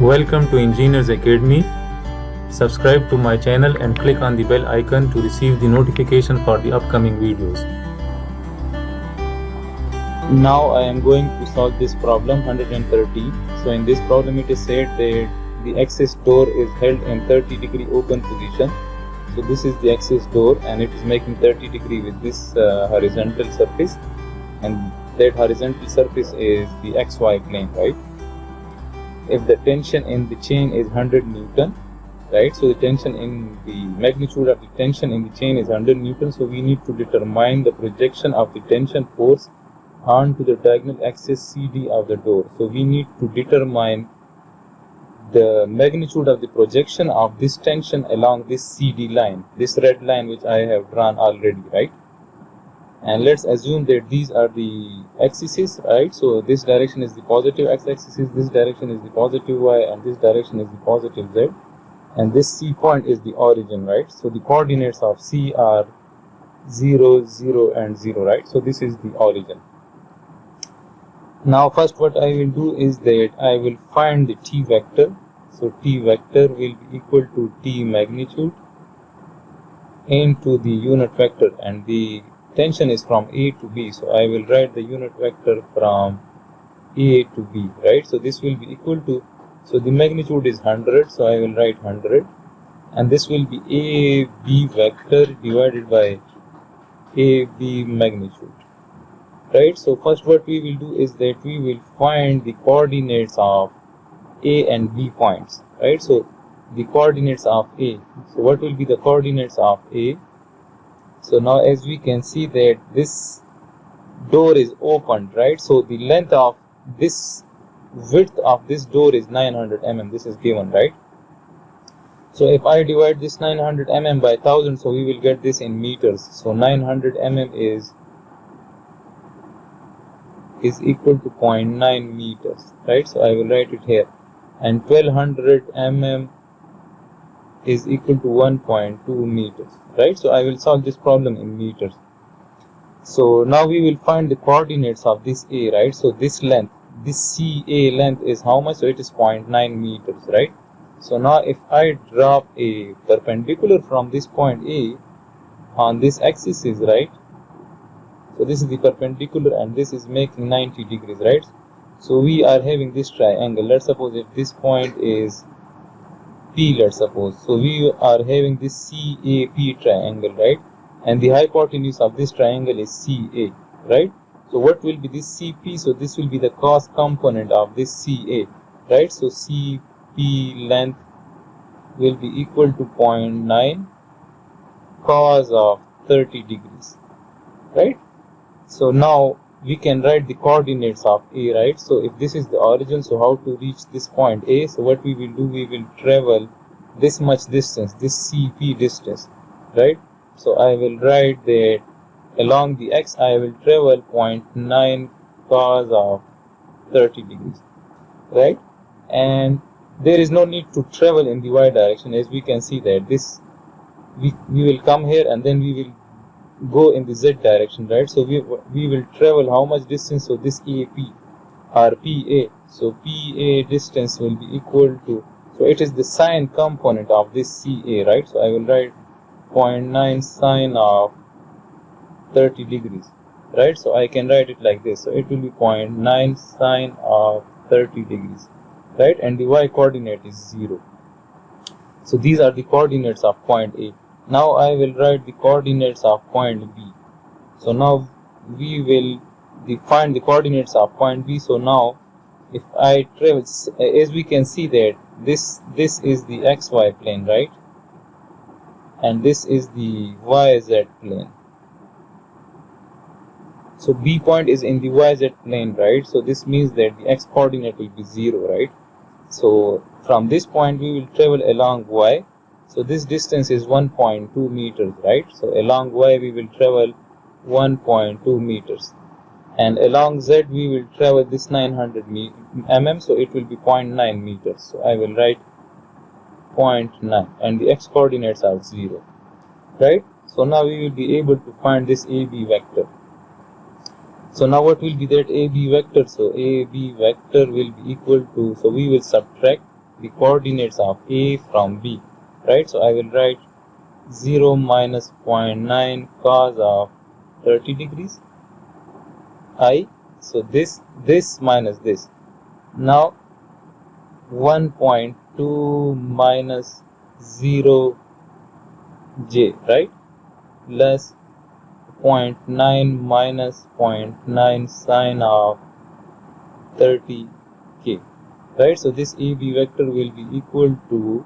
Welcome to Engineers Academy. Subscribe to my channel and click on the bell icon to receive the notification for the upcoming videos. Now I am going to solve this problem 130. So in this problem it is said that the access door is held in 30-degree open position. So this is the access door and it is making 30 degree with this horizontal surface, and that horizontal surface is the XY plane, right? If the tension in the chain is 100 Newton, right? So the tension in the magnitude of the tension in the chain is 100 Newton. So we need to determine the projection of the tension force onto the diagonal axis CD of the door. So we need to determine the magnitude of the projection of this tension along this CD line, this red line which I have drawn already, right? And let's assume that these are the axes, right? So this direction is the positive x-axis, this direction is the positive y, and this direction is the positive z, and this C point is the origin, right? So the coordinates of C are 0, 0 and 0, right? So this is the origin. Now first what I will do is that I will find the T vector. So T vector will be equal to T magnitude into the unit vector, and the tension is from A to B. So I will write the unit vector from A to B, right? So this will be equal to, so the magnitude is 100, so I will write 100, and this will be AB vector divided by AB magnitude, right? So first what we will do is that we will find the coordinates of A and B points, right? So the coordinates of A, so what will be the coordinates of A? So now as we can see that this door is opened, right? So the length of this, width of this door is 900 mm, this is given, right? So if I divide this 900 mm by 1000, so we will get this in meters. So 900 mm is equal to 0.9 meters, right? So I will write it here, and 1200 mm is equal to 1.2 meters, right? So I will solve this problem in meters. So now we will find the coordinates of this A, right? So this length, this CA length is how much? So it is 0.9 meters, right? So now if I drop a perpendicular from this point A on this axis, right? So this is the perpendicular and this is making 90 degrees, right? So we are having this triangle. Let's suppose if this point is P, let's suppose. So we are having this CAP triangle, right? And the hypotenuse of this triangle is CA, right? So what will be this CP? So this will be the cos component of this CA, right? So CP length will be equal to 0.9 cos of 30 degrees, right? So now we can write the coordinates of A, right? So if this is the origin, so how to reach this point A? So what we will do, we will travel this much distance, this CP distance, right? So I will write that along the X I will travel 0.9 cos of 30 degrees, right? And there is no need to travel in the Y direction, as we can see that this we will come here and then we will go in the Z direction, right? So we will travel how much distance? So this AP or PA, so PA distance will be equal to, so it is the sine component of this CA, right? So I will write 0.9 sine of 30 degrees, right? So I can write it like this. So it will be 0.9 sine of 30 degrees, right? And the Y coordinate is 0. So these are the coordinates of point A. Now I will write the coordinates of point B. So now we will define the coordinates of point B. So now if I travel, as we can see that this is the XY plane, right? And this is the YZ plane. So B point is in the YZ plane, right? So this means that the X coordinate will be 0, right? So from this point we will travel along Y. So this distance is 1.2 meters, right? So along Y we will travel 1.2 meters, and along Z we will travel this 900 mm, so it will be 0.9 meters. So I will write 0.9 and the X coordinates are 0, right? So now we will be able to find this AB vector. So now what will be that AB vector? So AB vector will be equal to, so we will subtract the coordinates of A from B, right? So I will write 0 minus 0.9 cos of 30 degrees I. So this minus this. Now 1.2 minus 0 j, right, less 0.9 minus 0.9 sine of 30 k, right? So this AB vector will be equal to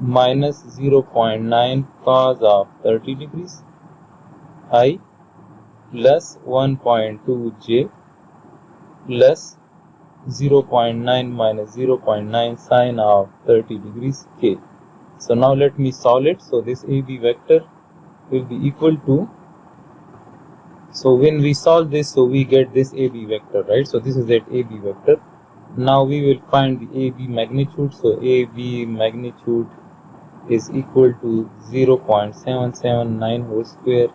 minus 0.9 cos of 30 degrees I plus 1.2 j plus 0.9 minus 0.9 sine of 30 degrees k. So now let me solve it. So this AB vector will be equal to, so when we solve this, so we get this AB vector, right? So this is that AB vector. Now we will find the AB magnitude. So AB magnitude is equal to 0.779 whole square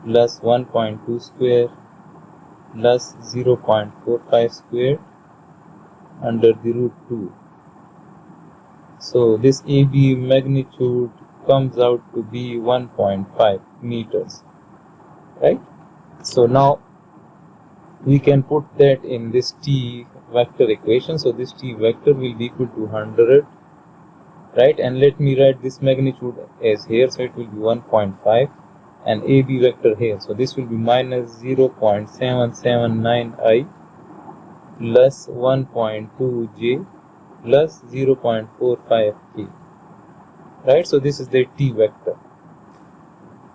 plus 1.2 square plus 0.45 square under the root 2. So this AB magnitude comes out to be 1.5 meters, right? So now we can put that in this T vector equation. So this T vector will be equal to 100, right? And let me write this magnitude as here. So it will be 1.5 and AB vector here. So this will be minus 0.779 I plus 1.2 j plus 0.45 k, right? So this is the T vector.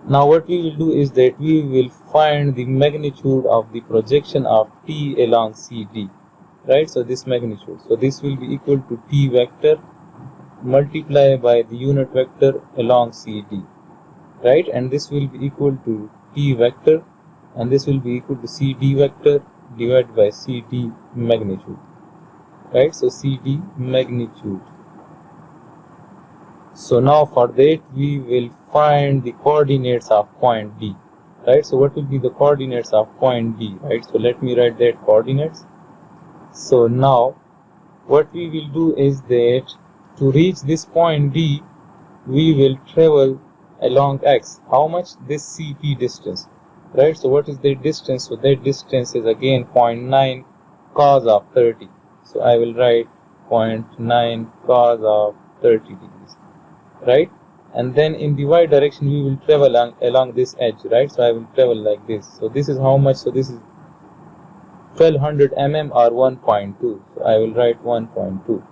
Now what we will do is that we will find the magnitude of the projection of T along CD, right? So this magnitude, so this will be equal to T vector multiplied by the unit vector along CD, right? And this will be equal to T vector, and this will be equal to CD vector divided by CD magnitude, right? So CD magnitude. So now for that we will find the coordinates of point D, right? So what will be the coordinates of point D, right? So let me write that coordinates. So now what we will do is that to reach this point D, we will travel along X. How much? This CP distance, right? So what is the distance? So that distance is again 0.9 cos of 30. So I will write 0.9 cos of 30 degrees, right? And then in the y direction we will travel along this edge, right? So I will travel like this. So this is how much? So this is 1200 mm or 1.2. So I will write 1.2.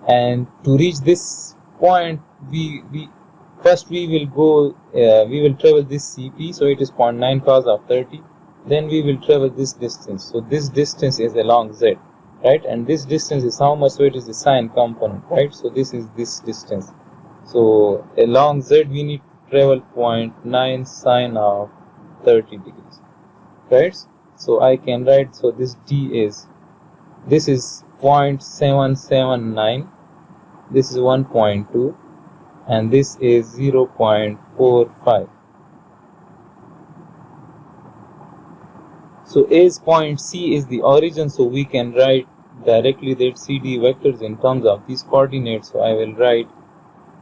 And to reach this point, we will go, we will travel this CP. So it is 0.9 cos of 30. Then we will travel this distance. So this distance is along Z, right? And this distance is how much? So it is the sine component, right? So this is this distance. So along Z we need to travel 0.9 sine of 30 degrees, right? So I can write, so this D is, this is 0.779, this is 1.2, and this is 0.45. So as point C is the origin, so we can write directly that CD vectors in terms of these coordinates. So I will write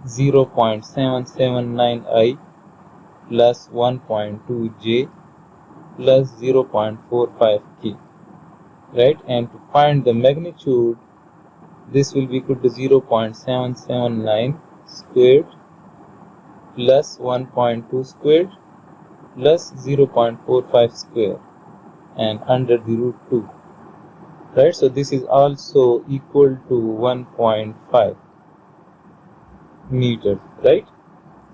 0.779 I plus 1.2 j plus 0.45 k, right? And to find the magnitude, this will be equal to 0.779 squared plus 1.2 squared plus 0.45 square and under the root 2, right? So this is also equal to 1.5 meters, right?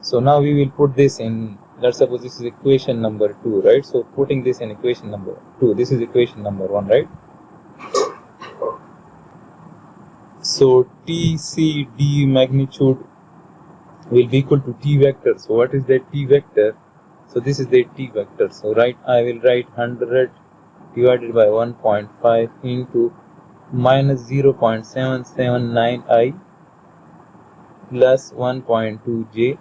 So now we will put this in, let's suppose this is equation number 2, right? So putting this in equation number 2, this is equation number 1, right? So TCD magnitude will be equal to T vector. So what is that T vector? So this is the T vector. So I will write 100 divided by 1.5 into minus 0.779 I plus 1.2 j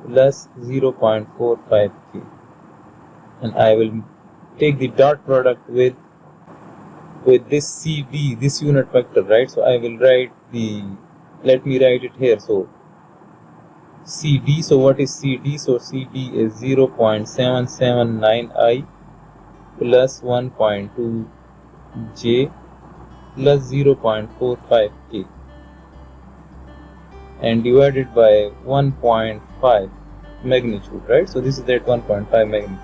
plus 0.45 k, and I will take the dot product with with this CD, this unit vector, right? So I will write let me write it here. So CD, so what is CD? So CD is 0.779I plus 1.2 J plus 0.45K and divided by 1.5 magnitude, right? So this is at 1.5 magnitude.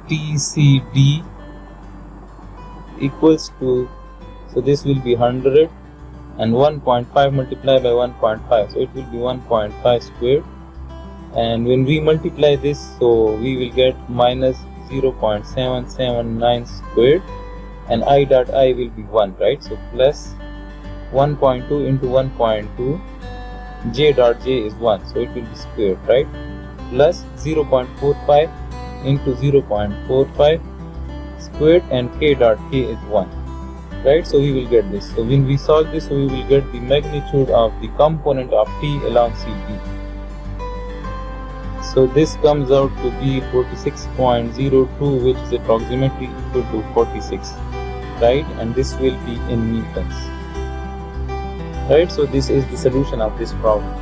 TCD equals to, so this will be 100 and 1.5 multiplied by 1.5, so it will be 1.5 squared, and when we multiply this, so we will get minus 0.779 squared, and I dot I will be 1, right? So plus 1.2 into 1.2, J dot J is 1, so it will be squared, right? Plus 0.45 into 0.45 squared, and K dot K is 1, right? So we will get this. So when we solve this, we will get the magnitude of the component of T along CD. So this comes out to be 46.02, which is approximately equal to 46, right? And this will be in newtons, right? So this is the solution of this problem.